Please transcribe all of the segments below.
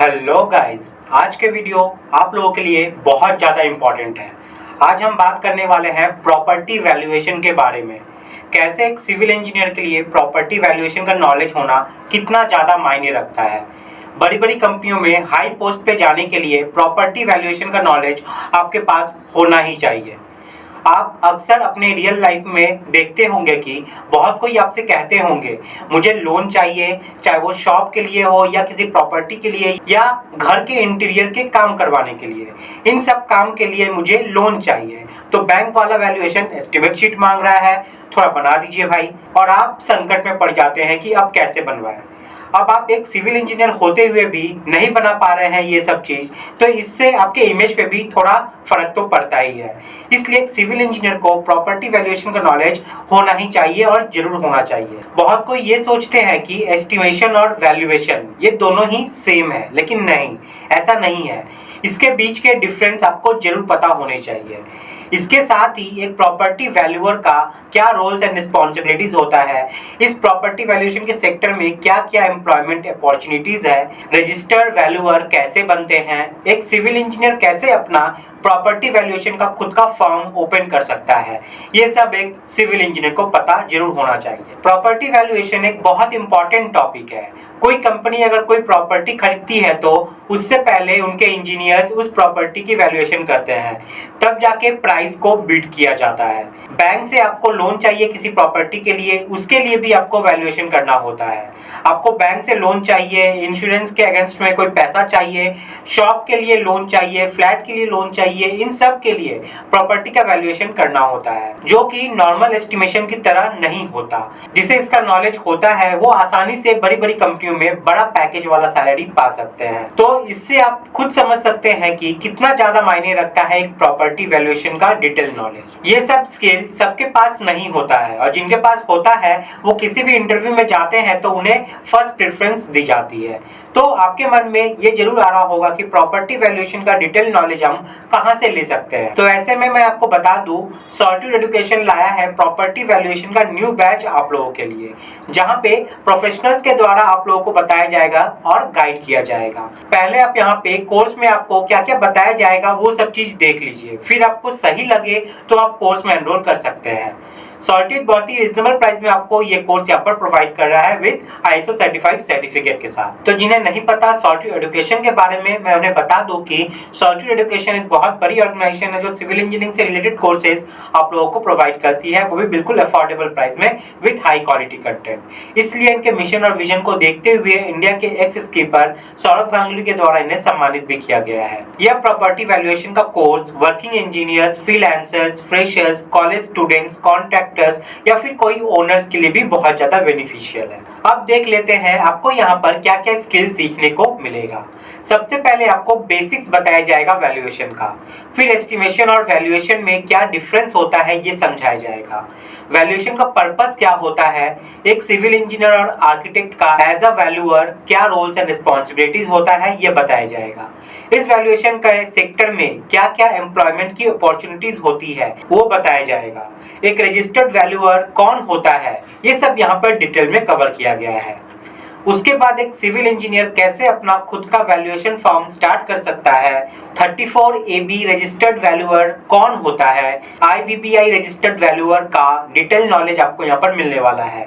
Hello guys, आज के video आप लोगों के लिए बहुत ज़्यादा इम्पॉर्टेंट है। आज हम बात करने वाले हैं प्रॉपर्टी वैल्यूएशन के बारे में। कैसे एक सिविल इंजीनियर के लिए प्रॉपर्टी वैल्यूएशन का नॉलेज होना कितना ज़्यादा मायने रखता है। बड़ी बड़ी कंपनियों में हाई पोस्ट पे जाने के लिए प्रॉपर्टी वैल्यूएशन का नॉलेज आपके पास होना ही चाहिए। आप अक्सर अपने रियल लाइफ में देखते होंगे कि बहुत कोई आपसे कहते होंगे मुझे लोन चाहिए, चाहे वो शॉप के लिए हो या किसी प्रॉपर्टी के लिए या घर के इंटीरियर के काम करवाने के लिए। इन सब काम के लिए मुझे लोन चाहिए, तो बैंक वाला वैल्यूएशन एस्टिमेट शीट मांग रहा है, थोड़ा बना दीजिए भाई। और आप संकट में पड़ जाते हैं कि अब कैसे बनवाएं। अब आप एक सिविल इंजीनियर होते हुए भी नहीं बना पा रहे हैं ये सब चीज़, तो इससे आपके इमेज पे भी थोड़ा फर्क तो पड़ता ही है। इसलिए एक सिविल इंजीनियर को प्रॉपर्टी वैल्यूएशन का नॉलेज होना ही चाहिए और जरूर होना चाहिए। बहुत कोई ये सोचते हैं कि एस्टिमेशन और वैल्यूएशन ये दोनों ही सेम है, लेकिन नहीं, ऐसा नहीं है। इसके बीच के डिफरेंस आपको जरूर पता होने चाहिए। इसके साथ ही एक प्रॉपर्टी वैल्यूअर का क्या रोल्स एंड रिस्पॉन्सिबिलिटीज होता है, इस प्रॉपर्टी वैल्यूएशन के सेक्टर में क्या क्या एम्प्लॉयमेंट अपॉर्चुनिटीज है, रजिस्टर्ड वैल्यूअर कैसे बनते हैं, एक सिविल इंजीनियर कैसे अपना प्रॉपर्टी वैल्यूएशन का खुद का फर्म ओपन कर सकता है, ये सब एक सिविल इंजीनियर को पता जरूर होना चाहिए। प्रॉपर्टी वैल्यूएशन एक बहुत इंपॉर्टेंट टॉपिक है। कोई कंपनी अगर कोई प्रॉपर्टी खरीदती है तो उससे पहले उनके इंजीनियर्स उस प्रॉपर्टी की वैल्यूएशन करते हैं, तब जाके प्राइस को बिड किया जाता है। बैंक से आपको लोन चाहिए किसी प्रॉपर्टी के लिए, उसके लिए भी आपको वैल्यूएशन करना होता है। आपको बैंक से लोन चाहिए, इंश्योरेंस के अगेंस्ट में कोई पैसा चाहिए, शॉप के लिए लोन चाहिए, फ्लैट के लिए लोन चाहिए, इन सब के लिए प्रॉपर्टी का वैल्यूएशन करना होता है, जो कि नॉर्मल एस्टिमेशन की तरह नहीं होता। जिसे इसका नॉलेज होता है वो आसानी से बड़ी बड़ी कंपनियों में बड़ा पैकेज वाला सैलरी पा सकते हैं। तो इससे आप खुद समझ सकते हैं कि कितना ज्यादा मायने रखता है एक प्रॉपर्टी वैल्यूएशन का डिटेल नॉलेज। ये सब स्किल सबके पास नहीं होता है, और जिनके पास होता है वो किसी भी इंटरव्यू में जाते हैं तो उन्हें फर्स्ट प्रेफरेंस दी जाती है। तो आपके मन में ये जरूर आ रहा होगा कि प्रॉपर्टी वैल्यूएशन का डिटेल नॉलेज हम कहां से ले सकते हैं। तो ऐसे में मैं आपको बता दूं, सॉर्टिड एजुकेशन लाया है प्रॉपर्टी वैल्यूएशन का न्यू बैच आप लोगों के लिए, जहां पे प्रोफेशनल्स के द्वारा आप लोगों को बताया जाएगा और गाइड किया जाएगा। पहले आप यहाँ पे कोर्स में आपको क्या क्या बताया जाएगा वो सब चीज देख लीजिए, फिर आपको सही लगे तो आप कोर्स में एनरोल कर सकते हैं। सॉर्टिड बहुत ही रिजनेबल प्राइस में आपको ये कोर्स यहाँ पर प्रोवाइड कर रहा है विद ISO सर्टिफाइड सर्टिफिकेट के साथ। तो जिन्हें नहीं पता सॉर्टिड एजुकेशन के बारे में, मैं उन्हें बता दूं कि सॉर्टिड एजुकेशन एक बहुत बड़ी ऑर्गेनाइजेशन है जो सिविल इंजीनियरिंग से रिलेटेड कोर्सेज आप लोगों को प्रोवाइड करती है, वो भी बिल्कुल अफोर्डेबल प्राइस में विद हाई क्वालिटी कंटेंट। इसलिए इनके मिशन और विजन को देखते हुए इंडिया के एक्स स्कीपर सौरभ गांगुली के द्वारा इन्हें सम्मानित भी किया गया है। यह प्रॉपर्टी वैल्यूएशन का course working engineers, freelancers, freshers, college students, contractors या फिर कोई ओनर्स के लिए भी बहुत ज्यादा बेनिफिशियल है। अब देख लेते हैं आपको यहाँ पर क्या क्या स्किल सीखने को मिलेगा। सबसे पहले आपको बेसिक्स बताया जाएगा वैल्यूएशन का, फिर एस्टिमेशन और वैल्यूएशन में क्या डिफरेंस होता है ये समझाया जाएगा। वैल्यूएशन का पर्पस क्या होता है, एक सिविल इंजीनियर और आर्किटेक्ट का एज अ वैल्यूअर क्या रोल्स एंड रिस्पॉन्सिबिलिटीज होता है ये बताया जाएगा। इस वैल्यूएशन के सेक्टर में क्या क्या एम्प्लॉयमेंट की अपॉर्चुनिटीज होती है वो बताया जाएगा। एक रजिस्टर्ड वैल्यूअर कौन होता है ये सब यहाँ पर डिटेल में कवर किया गया है। उसके बाद एक सिविल इंजीनियर कैसे अपना खुद का वैल्यूएशन फर्म स्टार्ट कर सकता है, 34AB रजिस्टर्ड वैल्यूअर कौन होता है, IBBI रजिस्टर्ड वैल्यूअर का डिटेल नॉलेज आपको यहाँ पर मिलने वाला है।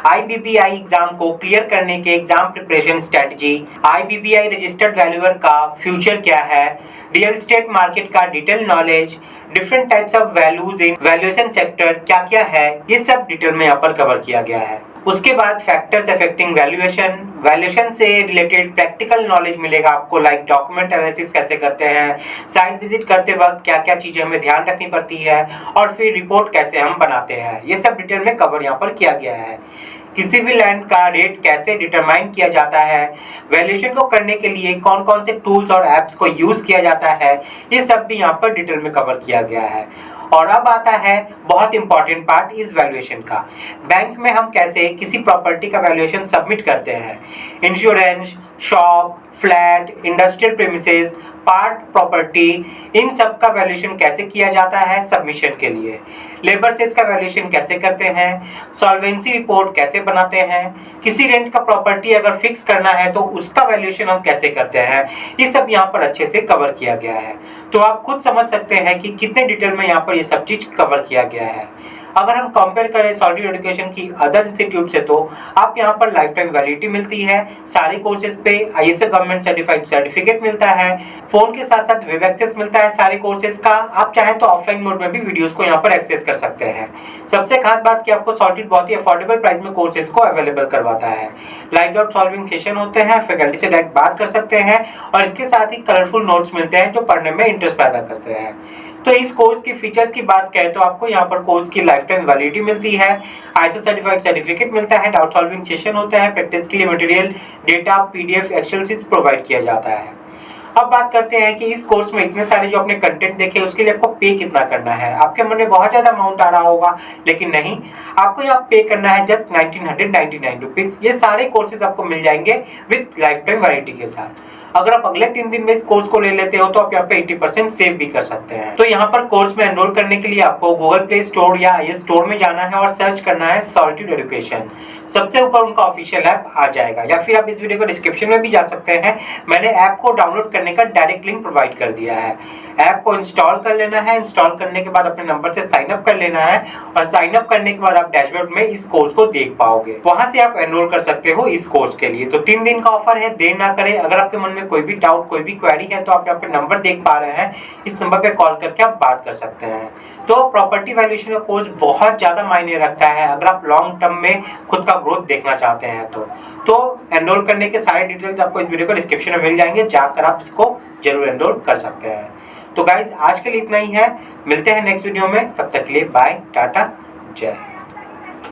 IBBI एग्जाम को क्लियर करने के exam preparation strategy, IBBI registered valuer का फ्यूचर क्या है, रियल एस्टेट मार्केट का detail knowledge, different types of values in valuation sector क्या क्या है, ये सब डिटेल में यहाँ पर कवर किया गया है। उसके बाद फैक्टर्स अफेक्टिंग वैल्यूएशन, वैल्यूएशन से रिलेटेड प्रैक्टिकल नॉलेज मिलेगा आपको, लाइक डॉक्यूमेंट एनालिसिस कैसे करते हैं, साइट विजिट करते वक्त क्या क्या चीजें हमें ध्यान रखनी पड़ती है, और फिर रिपोर्ट कैसे हम बनाते हैं, ये सब डिटेल में कवर यहाँ पर किया गया है। किसी भी लैंड का रेट कैसे डिटरमाइन किया जाता है, वैल्यूएशन को करने के लिए कौन कौन से टूल्स और एप्स को यूज किया जाता है, ये सब भी यहाँ पर डिटेल में कवर किया गया है। और अब आता है बहुत इंपॉर्टेंट पार्ट इस वैल्यूएशन का, बैंक में हम कैसे किसी प्रॉपर्टी का वैल्यूएशन सबमिट करते हैं। Insurance, shop, flat, industrial premises, part property, इन सब का वैल्यूएशन कैसे किया जाता है सबमिशन के लिए, लेबर सेस का वैल्यूएशन कैसे करते हैं, सॉल्वेंसी रिपोर्ट कैसे बनाते हैं, किसी रेंट का प्रॉपर्टी अगर फिक्स करना है तो उसका वैल्यूएशन हम कैसे करते हैं, ये सब यहाँ पर अच्छे से कवर किया गया है। तो आप खुद समझ सकते हैं कि कितने डिटेल में यहाँ पर ये सब चीज कवर किया गया है। अगर हम कंपेयर करें सॉलिड एजुकेशन की अदर इंस्टीट्यूट से तो आप यहाँ पर लाइफ टाइम वैलिडिटी मिलती है, सारे कोर्सेज पे ISO गवर्नमेंट सर्टिफाइड सर्टिफिकेट मिलता है, फोन के साथ साथ वेब एक्सेस मिलता है सारे कोर्सेज का। आप चाहें तो ऑफलाइन मोड में भी वीडियोस को यहाँ पर एक्सेस कर सकते हैं। सबसे खास बात कि आपको सॉलिड बहुत ही अफोर्डेबल प्राइस में कोर्सेज को अवेलेबल करवाता है। लाइव डाउट सॉल्विंग सेशन होते हैं, फैकल्टी से डायरेक्ट बात कर सकते हैं और इसके साथ ही कलरफुल नोट्स मिलते हैं जो पढ़ने में इंटरेस्ट पैदा करते हैं। तो इस कोर्स की फीचर्स की बात करें तो आपको यहाँ पर कोर्स की लाइफ टाइम वैलिडिटी मिलती है, ISO सर्टिफाइड सर्टिफिकेट मिलता है, डाउट सॉल्विंग सेशन होता है, प्रैक्टिस के लिए material, data, PDF, excel sheets provide किया जाता है। अब बात करते हैं कि इस कोर्स में इतने सारे जो आपने कंटेंट देखे उसके लिए आपको पे कितना करना है। आपके मन में बहुत ज्यादा अमाउंट आ रहा होगा, लेकिन नहीं, आपको यहाँ पे करना है जस्ट 1999 रुपीज। ये सारे कोर्सेज आपको मिल जाएंगे विद लाइफ टाइम वैलिडिटी के साथ। अगर आप अगले 3 दिन में इस कोर्स को ले लेते हो तो आप यहाँ पे 80% सेव भी कर सकते हैं। तो यहाँ पर कोर्स में एनरोल करने के लिए आपको गूगल प्ले स्टोर या IS स्टोर में जाना है और सर्च करना है सॉलिट्यूड एजुकेशन। सबसे ऊपर उनका ऑफिशियल ऐप आ जाएगा, या फिर आप इस वीडियो को डिस्क्रिप्शन में भी जा सकते हैं। मैंने ऐप को डाउनलोड करने का डायरेक्ट लिंक प्रोवाइड कर दिया है। ऐप को इंस्टॉल कर लेना है, इंस्टॉल करने के बाद अपने नंबर से साइन अप कर लेना है और साइन अप करने के बाद आप डैशबोर्ड में इस कोर्स को देख पाओगे। वहां से आप एनरोल कर सकते हो इस कोर्स के लिए। तो 3 दिन का ऑफर है, देर ना करें। अगर आपके मन में कोई भी डाउट, कोई भी क्वेरी है तो आप यहाँ पे नंबर देख पा रहे हैं, इस नंबर पे कॉल करके आप बात कर सकते हैं। तो प्रॉपर्टी वैल्यूएशन का कोर्स बहुत ज्यादा मायने रखता है अगर आप लॉन्ग टर्म में खुद का ग्रोथ देखना चाहते हैं तो एनरोल करने के सारे डिटेल्स आपको इस वीडियो को डिस्क्रिप्शन में मिल जाएंगे, जाकर आप इसको जरूर एनरोल कर सकते हैं। तो गाइज आज के लिए इतना ही है, मिलते हैं नेक्स्ट वीडियो में, तब तक के लिए बाय, टाटा, जय।